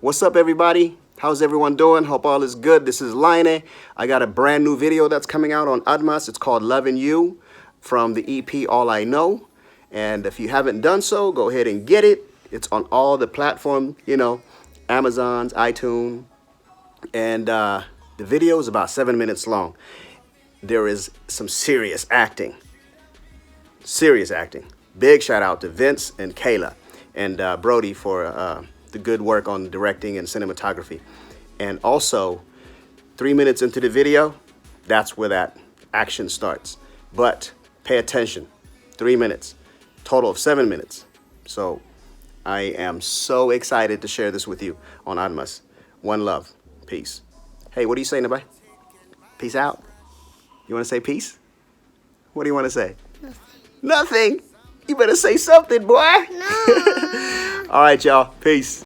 What's up, everybody? How's everyone doing? Hope all is good. This is Layne. I got a brand new video that's coming out on Admas. It's called Loving You from the EP All I Know. And if you haven't done so, go ahead and get it. It's on all the platforms, you know, Amazon's, iTunes. And the video is about 7 minutes long. There is some serious acting. Serious acting. Big shout out to Vince and Kayla and Brody for the good work on directing and cinematography. And also, 3 minutes into the video, that's where that action starts. But pay attention. 3 minutes. Total of 7 minutes. So I am so excited to share this with you on Admas. One love. Peace. Hey, what are you saying, everybody? Peace out. You want to say peace? What do you want to say? Nothing. You better say something, boy. No. All right, y'all. Peace.